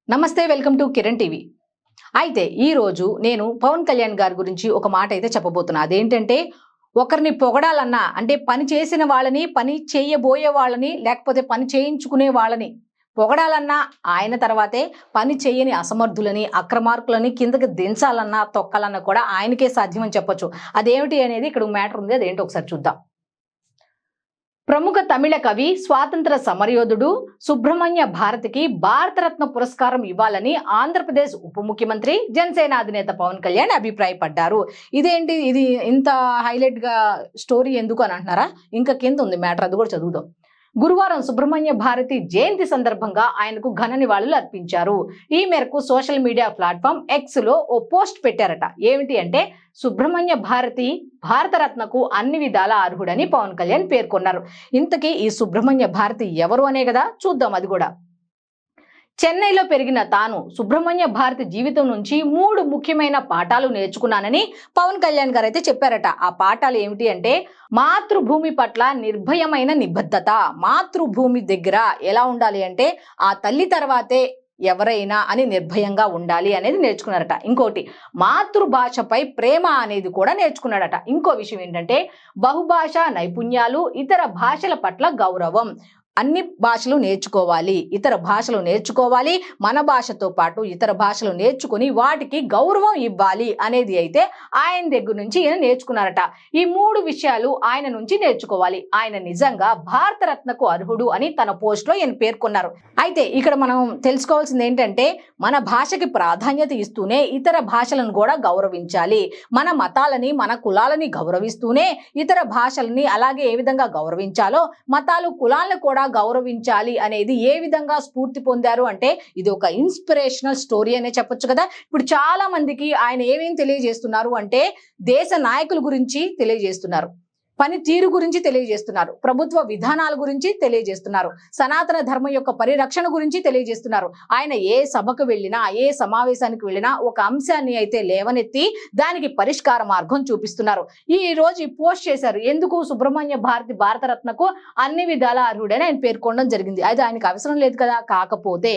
నమస్తే, welcome to Kiran TV. అయితే ఈ రోజు నేను పవన్ కళ్యాణ్ గారి గురించి ఒక మాట అయితే చెప్పబోతున్నా. అదేంటంటే ఒకరిని పొగడాలన్నా అంటే పని చేసిన వాళ్ళని, పని చేయబోయే వాళ్ళని, లేకపోతే పని చేయించుకునే వాళ్ళని పొగడాలన్నా ఆయన తర్వాతే, పని చేయని అసమర్థులని, అక్రమార్కులని కిందకి దించాలన్నా, తొక్కాలన్నా కూడా ఆయనకే సాధ్యమని చెప్పొచ్చు. అదేమిటి అనేది ఇక్కడ మ్యాటర్ ఉంది. అదేంటో ఒకసారి చూద్దాం. ప్రముఖ తమిళ కవి, స్వాతంత్ర సమరయోధుడు సుబ్రహ్మణ్య భారతికి భారతరత్న పురస్కారం ఇవ్వాలని ఆంధ్రప్రదేశ్ ఉప ముఖ్యమంత్రి, జనసేన అధినేత పవన్ కళ్యాణ్ అభిప్రాయపడ్డారు. ఇదేంటి ఇది ఇంత హైలైట్ గా స్టోరీ ఎందుకు అని అంటున్నారా? ఇంకా కింద ఉంది మ్యాటర్, అది కూడా చదువుదాం. గురువారం సుబ్రహ్మణ్య భారతి జయంతి సందర్భంగా ఆయనకు ఘన నివాళులు అర్పించారు. ఈ మేరకు సోషల్ మీడియా ప్లాట్ఫామ్ ఎక్స్ లో ఓ పోస్ట్ పెట్టారట. ఏమిటి అంటే, సుబ్రహ్మణ్య భారతి భారతరత్నకు అన్ని విధాల అర్హుడని పవన్ కళ్యాణ్ పేర్కొన్నారు. ఇంతకీ ఈ సుబ్రహ్మణ్య భారతి ఎవరు అనే కదా చూద్దాం. అది కూడా చెన్నైలో పెరిగిన తాను సుబ్రహ్మణ్య భారతి జీవితం నుంచి 3 ముఖ్యమైన పాఠాలు నేర్చుకున్నానని పవన్ కళ్యాణ్ గారు అయితే చెప్పారట. ఆ పాఠాలు ఏమిటి అంటే, మాతృభూమి పట్ల నిర్భయమైన నిబద్ధత. మాతృభూమి దగ్గర ఎలా ఉండాలి అంటే, ఆ తల్లి తర్వాతే ఎవరైనా అని నిర్భయంగా ఉండాలి అనేది నేర్చుకున్నారట. ఇంకోటి, మాతృభాషపై ప్రేమ అనేది కూడా నేర్చుకున్నాడట. ఇంకో విషయం ఏంటంటే, బహుభాషా నైపుణ్యాలు, ఇతర భాషల పట్ల గౌరవం. అన్ని భాషలు నేర్చుకోవాలి, ఇతర భాషలు నేర్చుకోవాలి, మన భాషతో పాటు ఇతర భాషలు నేర్చుకుని వాటికి గౌరవం ఇవ్వాలి అనేది అయితే ఆయన దగ్గర నుంచి ఈయన నేర్చుకున్నారట. ఈ 3 విషయాలు ఆయన నుంచి నేర్చుకోవాలి. ఆయన నిజంగా భారతరత్నకు అర్హుడు అని తన పోస్ట్ లో ఈయన పేర్కొన్నారు. అయితే ఇక్కడ మనం తెలుసుకోవాల్సింది ఏంటంటే, మన భాషకి ప్రాధాన్యత ఇస్తూనే ఇతర భాషలను కూడా గౌరవించాలి. మన మతాలని, మన కులాలని గౌరవిస్తూనే ఇతర భాషలని అలాగే ఏ విధంగా గౌరవించాలో, మతాలు కులాలను కూడా గౌరవించాలి అనేది ఏ విధంగా స్ఫూర్తి పొందారు అంటే, ఇది ఒక ఇన్స్పిరేషనల్ స్టోరీ అనే చెప్పొచ్చు కదా. ఇప్పుడు చాలా మందికి ఆయన ఏమేం తెలియజేస్తున్నారు అంటే, దేశ నాయకుల గురించి తెలియజేస్తున్నారు, పనితీరు గురించి తెలియజేస్తున్నారు, ప్రభుత్వ విధానాల గురించి తెలియజేస్తున్నారు, సనాతన ధర్మం యొక్క పరిరక్షణ గురించి తెలియజేస్తున్నారు. ఆయన ఏ సభకు వెళ్ళినా, ఏ సమావేశానికి వెళ్ళినా ఒక అంశాన్ని అయితే లేవనెత్తి దానికి పరిష్కార మార్గం చూపిస్తున్నారు. ఈ రోజు పోస్ట్ చేశారు. ఎందుకు? సుబ్రహ్మణ్య భారతి భారతరత్నకు అన్ని విధాల అర్హుడని ఆయన పేర్కొనడం జరిగింది. అది ఆయనకు అవసరం లేదు కదా. కాకపోతే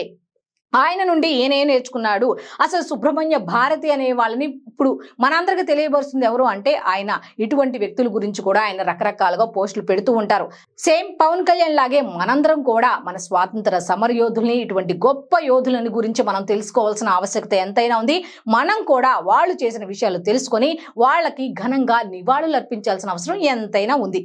ఆయన నుండి ఈయన నేర్చుకున్నాడు. అసలు సుబ్రహ్మణ్య భారతి అనే వాళ్ళని ఇప్పుడు మనందరికి తెలియబరుస్తుంది ఎవరు అంటే ఆయన. ఇటువంటి వ్యక్తుల గురించి కూడా ఆయన రకరకాలుగా పోస్టులు పెడుతూ ఉంటారు. సేమ్ పవన్ కళ్యాణ్ లాగే మనందరం కూడా మన స్వాతంత్ర సమర యోధుల్ని, ఇటువంటి గొప్ప యోధులని గురించి మనం తెలుసుకోవాల్సిన ఆవశ్యకత ఎంతైనా ఉంది. మనం కూడా వాళ్ళు చేసిన విషయాలు తెలుసుకొని వాళ్ళకి ఘనంగా నివాళులు అర్పించాల్సిన అవసరం ఎంతైనా ఉంది.